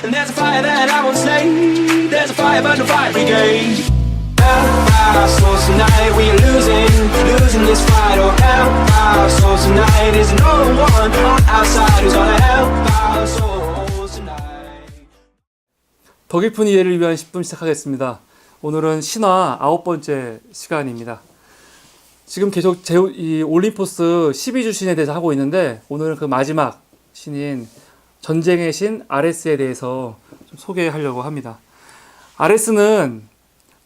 And there's a fire that I won't slay. There's a fire burn the fire brigade. Help our souls tonight, we are losing this fight. Oh, help our souls tonight. There's no one on our side who's gonna help our souls tonight. 더 깊은 이해를 위한 10분 시작하겠습니다. 오늘은 신화 9번째 시간입니다. 지금 계속 이 올림포스 12주 신에 대해서 하고 있는데, 오늘은 그 마지막 신인 전쟁의 신 아레스에 대해서 좀 소개하려고 합니다. 아레스는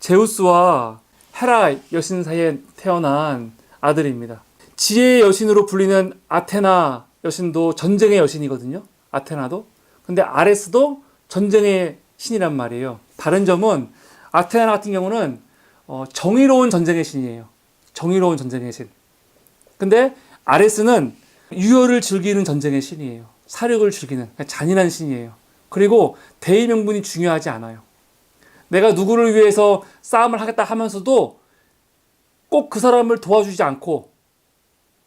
제우스와 헤라 여신 사이에 태어난 아들입니다. 지혜의 여신으로 불리는 아테나 여신도 전쟁의 여신이거든요. 아테나도. 근데 아레스도 전쟁의 신이란 말이에요. 다른 점은 아테나 같은 경우는 정의로운 전쟁의 신이에요. 정의로운 전쟁의 신. 근데 아레스는 유혈을 즐기는 전쟁의 신이에요. 사륙을 즐기는 잔인한 신이에요. 그리고 대의 명분이 중요하지 않아요. 내가 누구를 위해서 싸움을 하겠다 하면서도 꼭 그 사람을 도와주지 않고,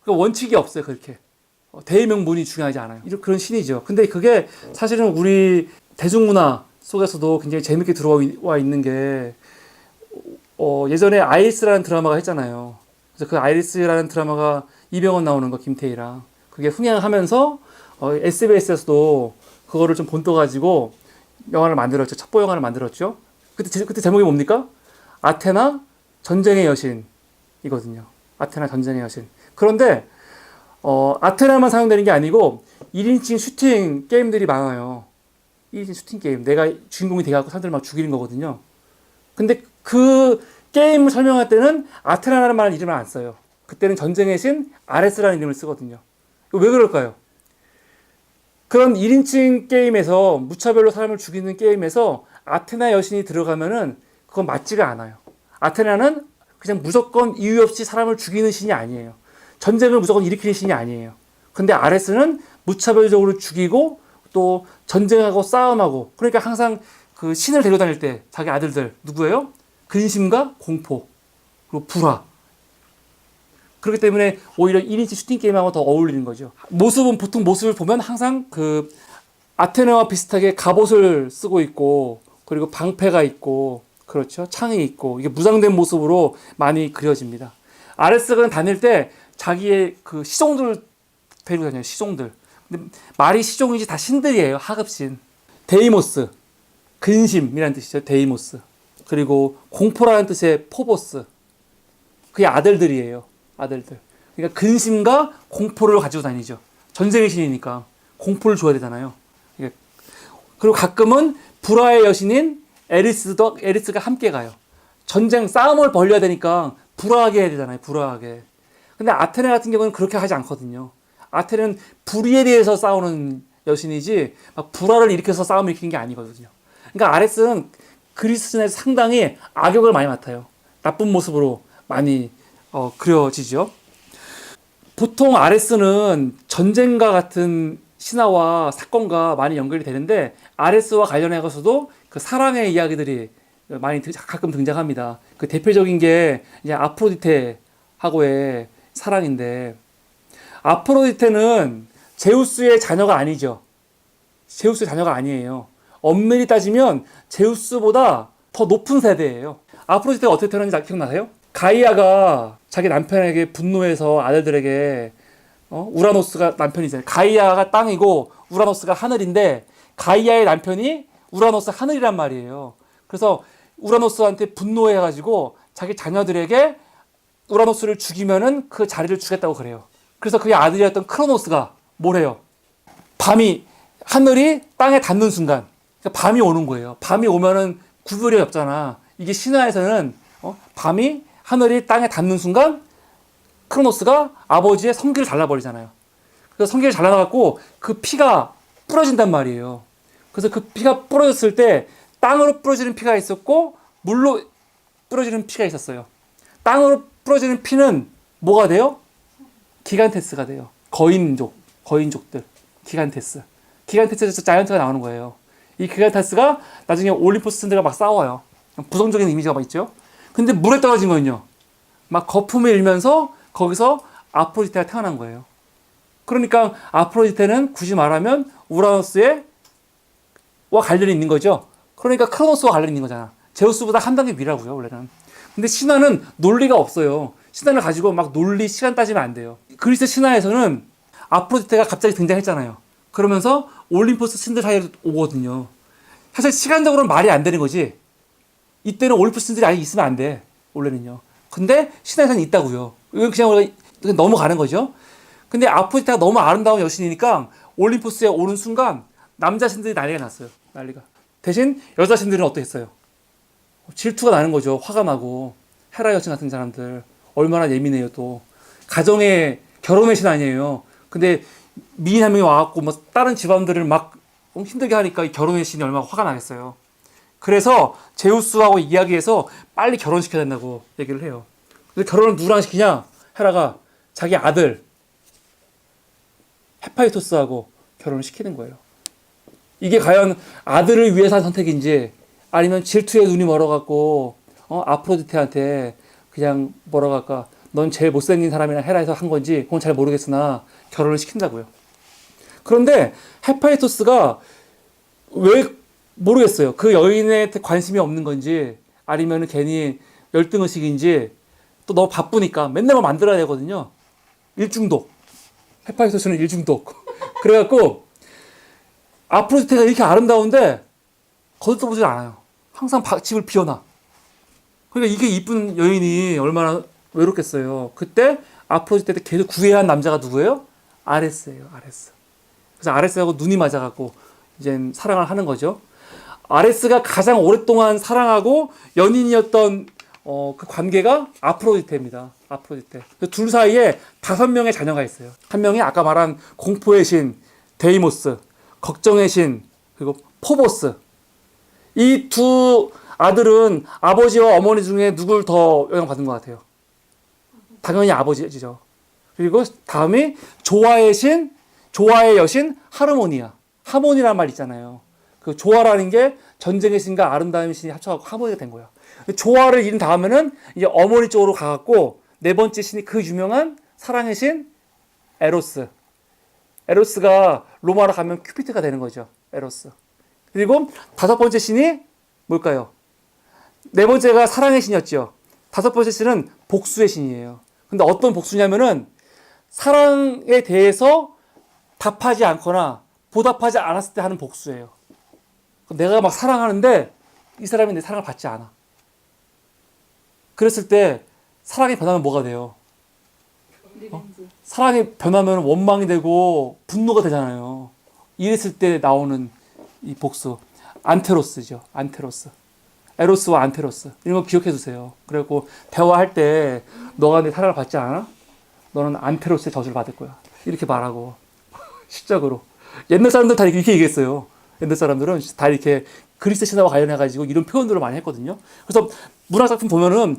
원칙이 없어요. 그렇게 대의 명분이 중요하지 않아요. 그런 신이죠. 근데 그게 사실은 우리 대중문화 속에서도 굉장히 재밌게 들어와 있는 게, 예전에 아이리스라는 드라마가 했잖아요. 그래서 그 아이리스라는 드라마가 이병헌 나오는 거, 김태희랑. 그게 흥행하면서 SBS에서도 그거를 좀 본떠가지고 영화를 만들었죠. 첩보 영화를 만들었죠. 그때 제목이 뭡니까? 아테나 전쟁의 여신이거든요. 아테나 전쟁의 여신. 그런데 아테나만 사용되는 게 아니고 1인칭 슈팅 게임들이 많아요. 1인칭 슈팅 게임. 내가 주인공이 돼갖고 사람들 막 죽이는 거거든요. 근데 그 게임을 설명할 때는 아테나라는 말은 이름을 안 써요. 그때는 전쟁의 신 아레스라는 이름을 쓰거든요. 왜 그럴까요? 그런 1인칭 게임에서, 무차별로 사람을 죽이는 게임에서 아테나 여신이 들어가면은 그건 맞지가 않아요. 아테나는 그냥 무조건 이유 없이 사람을 죽이는 신이 아니에요. 전쟁을 무조건 일으키는 신이 아니에요. 근데 아레스는 무차별적으로 죽이고 또 전쟁하고 싸움하고, 그러니까 항상 그 신을 데려다닐 때 자기 아들들 누구예요? 근심과 공포, 그리고 불화. 그렇기 때문에 오히려 1인치 슈팅 게임하고 더 어울리는 거죠. 보통 모습을 보면 항상 그 아테나와 비슷하게 갑옷을 쓰고 있고, 그리고 방패가 있고, 그렇죠. 창이 있고, 이게 무장된 모습으로 많이 그려집니다. 아레스가 다닐 때 자기의 그 시종들 데리고 다녀요. 시종들. 근데 말이 시종이지 다 신들이에요. 하급신. 데이모스, 근심이라는 뜻이죠. 데이모스. 그리고 공포라는 뜻의 포보스. 그게 아들들이에요. 아들들. 그러니까 근심과 공포를 가지고 다니죠. 전쟁의 신이니까 공포를 줘야 되잖아요. 그리고 가끔은 불화의 여신인 에리스가 함께 가요. 싸움을 벌려야 되니까 불화하게 해야 되잖아요. 불화하게. 근데 아테네 같은 경우는 그렇게 하지 않거든요. 아테네는 불의에 대해서 싸우는 여신이지 막 불화를 일으켜서 싸움을 일으키는 게 아니거든요. 그러니까 아레스는 그리스 신에서 상당히 악역을 많이 맡아요. 나쁜 모습으로 많이 그려지죠. 보통 아레스는 전쟁과 같은 신화와 사건과 많이 연결이 되는데, 아레스와 관련해서도 그 사랑의 이야기들이 많이 가끔 등장합니다. 그 대표적인 게 이제 아프로디테하고의 사랑인데, 아프로디테는 제우스의 자녀가 아니죠. 제우스의 자녀가 아니에요. 엄밀히 따지면 제우스보다 더 높은 세대예요. 아프로디테가 어떻게 태어났는지 기억나세요? 가이아가 자기 남편에게 분노해서 아들들에게, 우라노스가 남편이잖아요. 가이아가 땅이고 우라노스가 하늘인데, 가이아의 남편이 우라노스 하늘이란 말이에요. 그래서 우라노스한테 분노해가지고 자기 자녀들에게 우라노스를 죽이면은 그 자리를 주겠다고 그래요. 그래서 그의 아들이었던 크로노스가 뭐래요? 하늘이 땅에 닿는 순간, 그러니까 밤이 오는 거예요. 밤이 오면은 구별이 없잖아. 이게 신화에서는 하늘이 땅에 닿는 순간 크로노스가 아버지의 성기를 잘라버리잖아요. 그래서 성기를 잘라갖고 그 피가 뿌려진단 말이에요. 그래서 그 피가 뿌려졌을 때 땅으로 뿌려지는 피가 있었고 물로 뿌려지는 피가 있었어요. 땅으로 뿌려지는 피는 뭐가 돼요? 기간테스가 돼요. 거인족들. 기간테스에서 자이언트가 나오는 거예요. 이 기간테스가 나중에 올림포스 신들과 막 싸워요. 부정적인 이미지가 막 있죠. 근데 물에 떨어진 거는요, 막 거품을 일면서 거기서 아프로디테가 태어난 거예요. 그러니까 아프로디테는 굳이 말하면 우라노스의 관련이 있는 거죠. 그러니까 크로노스와 관련이 있는 거잖아. 제우스보다 한 단계 위라고요, 원래는. 근데 신화는 논리가 없어요. 신화를 가지고 막 논리, 시간 따지면 안 돼요. 그리스 신화에서는 아프로디테가 갑자기 등장했잖아요. 그러면서 올림포스 신들 사이로 오거든요. 사실 시간적으로는 말이 안 되는 거지. 이때는 올림포스 신들이 아예 있으면 안 돼, 원래는요. 근데 신화에서는 있다고요. 이건 그냥 넘어가는 거죠. 근데 아프로디테가 너무 아름다운 여신이니까 올림포스에 오는 순간 남자 신들이 난리가 났어요. 난리가. 대신 여자 신들은 어땠어요? 질투가 나는 거죠. 화가 나고. 헤라 여신 같은 사람들 얼마나 예민해요. 또 가정의 결혼의 신 아니에요. 근데 미인 한 명이 와갖고 뭐 다른 집안들을 막 힘들게 하니까 이 결혼의 신이 얼마나 화가 나겠어요. 그래서 제우스하고 이야기해서 빨리 결혼시켜야 된다고 얘기를 해요. 근데 결혼을 누구랑 시키냐? 헤라가 자기 아들 헤파이토스하고 결혼을 시키는 거예요. 이게 과연 아들을 위해서 한 선택인지 아니면 질투에 눈이 멀어갖고 아프로디테한테 그냥 뭐라고 할까, 넌 제일 못생긴 사람이랑 헤라해서 한 건지 그건 잘 모르겠으나 결혼을 시킨다고요. 그런데 헤파이토스가 왜 모르겠어요. 그 여인에 관심이 없는 건지 아니면 괜히 열등의식인지 또 너무 바쁘니까 맨날 뭐 만들어야 되거든요. 일중독. 헤파이토스는 일중독. 그래갖고 아프로디테가 이렇게 아름다운데 거들떠보질 않아요. 항상 집을 비워놔. 그러니까 이게 이쁜 여인이 얼마나 외롭겠어요. 그때 아프로디테를 계속 구애한 남자가 누구예요? 아레스예요. 아레스. 그래서 아레스하고 눈이 맞아갖고 이제 사랑을 하는 거죠. 아레스가 가장 오랫동안 사랑하고 연인이었던 그 관계가 아프로디테입니다. 아프로디테. 둘 사이에 5명의 자녀가 있어요. 한 명이 아까 말한 공포의 신 데이모스, 걱정의 신, 그리고 포보스. 이 두 아들은 아버지와 어머니 중에 누굴 더 영향받은 것 같아요? 당연히 아버지죠. 그리고 다음이 조화의 신, 조화의 여신 하르모니아. 하모니라는 말 있잖아요. 그 조화라는 게 전쟁의 신과 아름다움의 신이 합쳐갖고 하모니가 된 거야. 조화를 잃은 다음에는 이제 어머니 쪽으로 가갖고 네 번째 신이 그 유명한 사랑의 신 에로스. 에로스가 로마로 가면 큐피트가 되는 거죠. 에로스. 그리고 5번째 신이 뭘까요? 네 번째가 사랑의 신이었죠. 5번째 신은 복수의 신이에요. 근데 어떤 복수냐면은 사랑에 대해서 답하지 않거나 보답하지 않았을 때 하는 복수예요. 내가 막 사랑하는데 이 사람이 내 사랑을 받지 않아. 그랬을 때 사랑이 변하면 뭐가 돼요? 사랑이 변하면 원망이 되고 분노가 되잖아요. 이랬을 때 나오는 이 복수. 안테로스죠. 안테로스. 에로스와 안테로스. 이런 거 기억해 두세요. 그리고 대화할 때 너가 내 사랑을 받지 않아? 너는 안테로스의 저주를 받을 거야. 이렇게 말하고 시적으로. 옛날 사람들 다 이렇게 얘기했어요. 옛날 사람들은 다 이렇게 그리스 신화와 관련해가지고 이런 표현들을 많이 했거든요. 그래서 문학작품 보면은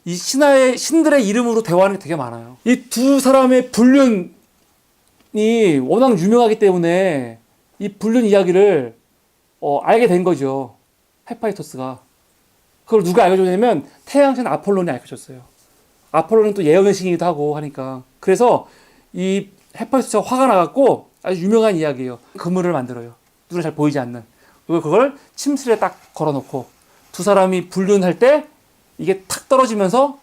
이 신화의 신들의 이름으로 대화하는 게 되게 많아요. 이 두 사람의 불륜이 워낙 유명하기 때문에 이 불륜 이야기를 알게 된 거죠. 헤파이토스가. 그걸 누가 알려줬냐면 태양신 아폴론이 알려줬어요. 아폴론은 또 예언의 신이기도 하고 하니까. 그래서 이 헤파이토스가 화가 나갖고 아주 유명한 이야기예요. 그물을 만들어요. 눈에 잘 보이지 않는. 그리고 그걸 침실에 딱 걸어놓고 두 사람이 불륜할 때 이게 탁 떨어지면서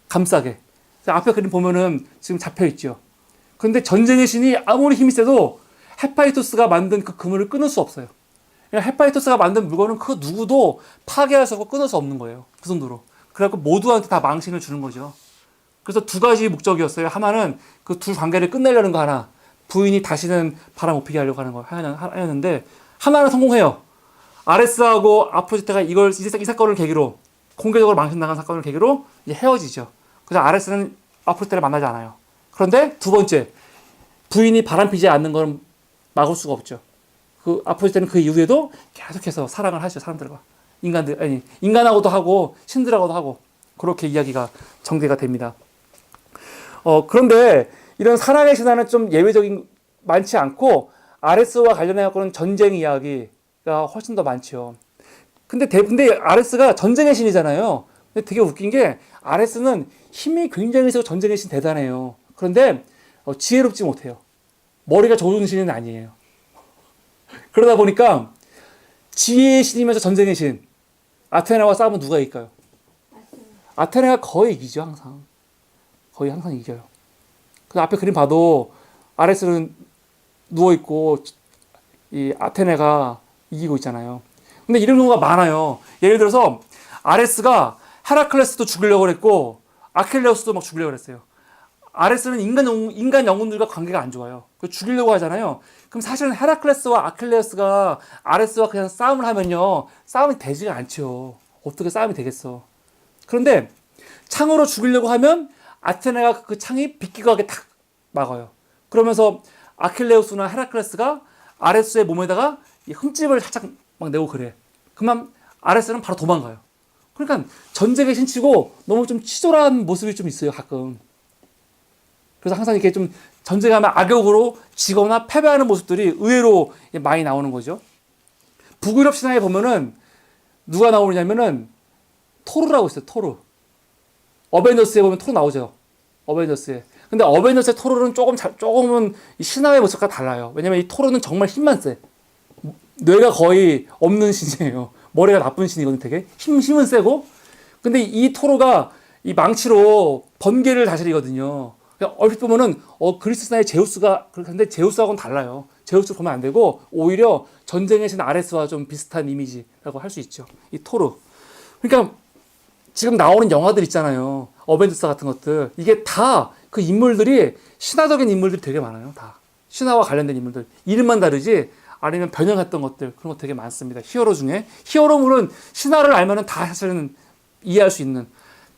감싸게. 앞에 그림 보면은 지금 잡혀있죠. 그런데 전쟁의 신이 아무리 힘이 세도 헤파이토스가 만든 그 그물을 끊을 수 없어요. 그러니까 헤파이토스가 만든 물건은 그 누구도 파괴할 수 없고 끊을 수 없는 거예요. 그 정도로. 그래갖고 모두한테 다 망신을 주는 거죠. 그래서 두 가지 목적이었어요. 하나는 그 두 관계를 끝내려는 거 하나. 부인이 다시는 바람 못 피게 하려고 하는 거 하였는데 하나는 성공해요. 아레스하고 아프로디테가 이 사건을 계기로 공개적으로 망신당한 사건을 계기로 이제 헤어지죠. 그래서 아레스는 아프로디테를 만나지 않아요. 그런데 두 번째, 부인이 바람피지 않는 건 막을 수가 없죠. 그 아프로디테는 그 이후에도 계속해서 사랑을 하죠. 사람들과. 인간하고도 하고 신들하고도 하고 그렇게 이야기가 전개가 됩니다. 그런데 이런 사랑의 신화는 좀 예외적인 많지 않고 아레스와 관련해서는 전쟁 이야기가 훨씬 더 많죠. 근데 아레스가 전쟁의 신이잖아요. 근데 되게 웃긴 게 아레스는 힘이 굉장히 세고 전쟁의 신 대단해요. 그런데 지혜롭지 못해요. 머리가 좋은 신은 아니에요. 그러다 보니까 지혜의 신이면서 전쟁의 신. 아테네와 싸우면 누가 이길까요? 아테네가 거의 이기죠, 항상. 거의 항상 이겨요. 그 앞에 그림 봐도 아레스는 누워있고 이 아테네가 이기고 있잖아요. 근데 이런 경우가 많아요. 예를 들어서 아레스가 헤라클레스도 죽이려고 했고 아킬레우스도 막 죽이려고 했어요. 아레스는 인간 영웅들과 관계가 안 좋아요. 그 죽이려고 하잖아요. 그럼 사실은 헤라클레스와 아킬레우스가 아레스와 그냥 싸움을 하면요, 싸움이 되지가 않죠. 어떻게 싸움이 되겠어. 그런데 창으로 죽이려고 하면 아테네가 그 창이 비끼가게 탁 막아요. 그러면서 아킬레우스나 헤라클레스가 아레스의 몸에다가 이 흠집을 살짝 막 내고 그래. 그러면 아레스는 바로 도망가요. 그러니까 전쟁의 신치고 너무 좀 치졸한 모습이 좀 있어요, 가끔. 그래서 항상 이렇게 좀 전쟁하면 악역으로 지거나 패배하는 모습들이 의외로 많이 나오는 거죠. 북유럽 신화에 보면은 누가 나오냐면은 토르라고 있어요, 토르. 어벤져스에 보면 토르 나오죠. 어벤져스에. 근데 어벤져스의 토르는 조금은 신화의 모습과 달라요. 왜냐면 이 토르는 정말 힘만 세. 뇌가 거의 없는 신이에요. 머리가 나쁜 신이거든요, 되게. 힘은 세고. 근데 이 토르가 이 망치로 번개를 다스리거든요. 얼핏 보면은, 그리스 신화의 제우스가, 근데 제우스하고는 달라요. 제우스 보면 안 되고, 오히려 전쟁의 신 아레스와 좀 비슷한 이미지라고 할 수 있죠. 이 토르. 그러니까, 지금 나오는 영화들 있잖아요. 어벤져스 같은 것들. 이게 다 그 인물들이 신화적인 인물들이 되게 많아요. 다. 신화와 관련된 인물들. 이름만 다르지, 아니면 변형했던 것들, 그런 거 되게 많습니다. 히어로 중에. 히어로물은 신화를 알면은 다 사실은 이해할 수 있는,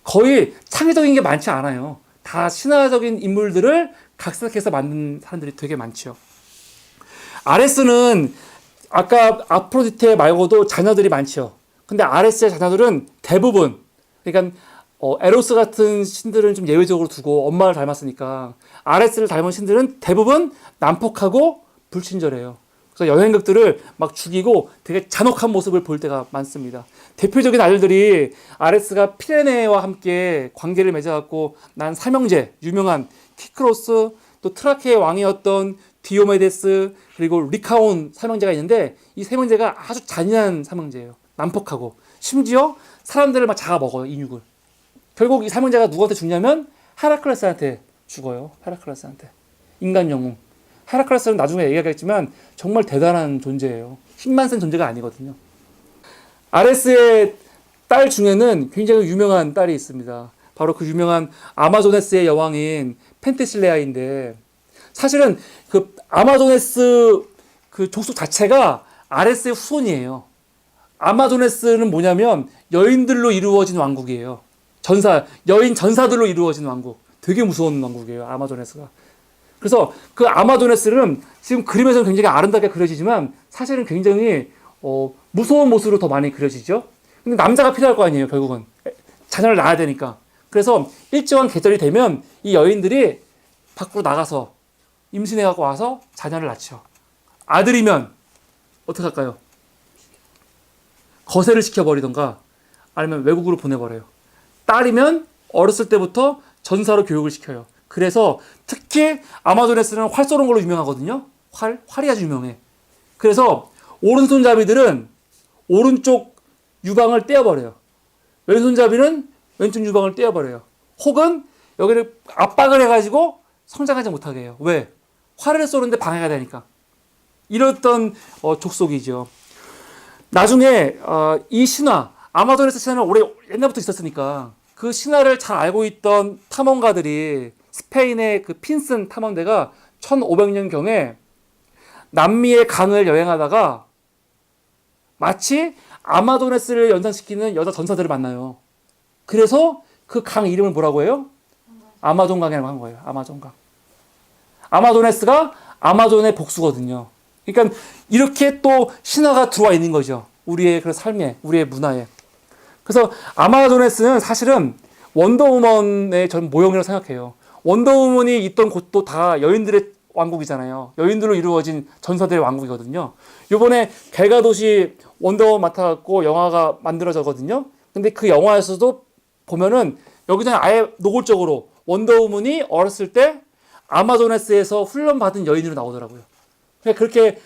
거의 창의적인 게 많지 않아요. 다 신화적인 인물들을 각색해서 만든 사람들이 되게 많죠. 아레스는 아까 아프로디테 말고도 자녀들이 많죠. 근데 아레스의 자녀들은 대부분, 그러니까 에로스 같은 신들은 좀 예외적으로 두고 엄마를 닮았으니까 아레스를 닮은 신들은 대부분 난폭하고 불친절해요. 그래서 여행객들을 막 죽이고 되게 잔혹한 모습을 볼 때가 많습니다. 대표적인 아들들이 아레스가 피레네와 함께 관계를 맺어갖고 난 삼형제, 유명한 키크로스, 또 트라케의 왕이었던 디오메데스, 그리고 리카온 삼형제가 있는데, 이 삼형제가 아주 잔인한 삼형제예요. 난폭하고 심지어 사람들을 막 잡아먹어요, 인육을. 결국 이 삼형제가 누구한테 죽냐면 헤라클레스한테 죽어요. 헤라클레스한테. 인간 영웅. 헤라클레스는 나중에 얘기하겠지만 정말 대단한 존재예요. 힘만 센 존재가 아니거든요. 아레스의 딸 중에는 굉장히 유명한 딸이 있습니다. 바로 그 유명한 아마조네스의 여왕인 펜테실레아인데, 사실은 그 아마조네스 그 족속 자체가 아레스의 후손이에요. 아마조네스는 뭐냐면 여인들로 이루어진 왕국이에요. 여인 전사들로 이루어진 왕국. 되게 무서운 왕국이에요, 아마조네스가. 그래서 그 아마조네스는 지금 그림에서는 굉장히 아름답게 그려지지만 사실은 굉장히 무서운 모습으로 더 많이 그려지죠. 근데 남자가 필요할 거 아니에요, 결국은. 자녀를 낳아야 되니까. 그래서 일정한 계절이 되면 이 여인들이 밖으로 나가서 임신해갖고 와서 자녀를 낳죠. 아들이면 어떻게 할까요? 거세를 시켜버리던가 아니면 외국으로 보내버려요. 딸이면 어렸을 때부터 전사로 교육을 시켜요. 그래서 특히 아마조네스는 활 쏘는 걸로 유명하거든요. 활이 아주 유명해. 그래서 오른손잡이들은 오른쪽 유방을 떼어버려요. 왼손잡이는 왼쪽 유방을 떼어버려요. 혹은 여기를 압박을 해가지고 성장하지 못하게 해요. 왜? 활을 쏘는데 방해가 되니까. 이랬던 족속이죠. 나중에 이 신화, 아마조네스 신화는 옛날부터 있었으니까 그 신화를 잘 알고 있던 탐험가들이, 스페인의 그 핀슨 탐험대가 1500년경에 남미의 강을 여행하다가 마치 아마조네스를 연상시키는 여자 전사들을 만나요. 그래서 그 강 이름을 뭐라고 해요? 아마존강이라고 한 거예요. 아마존강. 아마조네스가 아마존의 복수거든요. 그러니까 이렇게 또 신화가 들어와 있는 거죠. 우리의 그 삶에, 우리의 문화에. 그래서 아마조네스는 사실은 원더우먼의 전 모형이라고 생각해요. 원더우먼이 있던 곳도 다 여인들의 왕국이잖아요. 여인들로 이루어진 전사들의 왕국이거든요. 요번에 갤가도시 원더우먼 맡아갖고 영화가 만들어졌거든요. 근데 그 영화에서도 보면은 여기서는 아예 노골적으로 원더우먼이 어렸을 때 아마조네스에서 훈련받은 여인으로 나오더라고요. 그렇게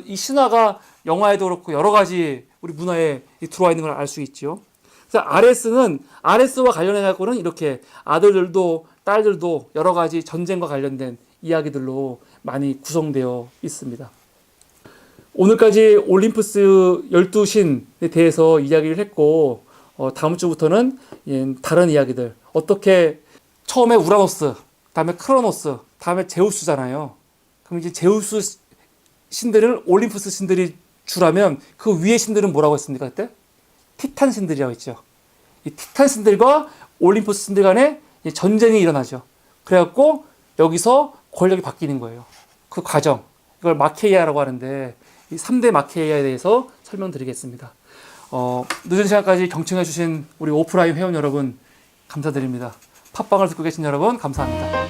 이 신화가 영화에도 그렇고 여러 가지 우리 문화에 들어와 있는 걸 알 수 있죠. 그래서 아레스와 관련해 갖고는 이렇게 아들들도 딸들도 여러 가지 전쟁과 관련된 이야기들로 많이 구성되어 있습니다. 오늘까지 올림푸스 12신에 대해서 이야기를 했고 다음 주부터는 다른 이야기들 어떻게 처음에 우라노스, 다음에 크로노스, 다음에 제우스잖아요. 그럼 이제 제우스 신들을 올림푸스 신들이 주라면 그 위의 신들은 뭐라고 했습니까? 그때? 티탄 신들이라고 했죠. 이 티탄 신들과 올림푸스 신들 간에 전쟁이 일어나죠. 그래갖고 여기서 권력이 바뀌는 거예요. 그 과정. 이걸 마케이아라고 하는데 이 3대 마케이아에 대해서 설명드리겠습니다. 늦은 시간까지 경청해주신 우리 오프라인 회원 여러분 감사드립니다. 팟빵을 듣고 계신 여러분 감사합니다.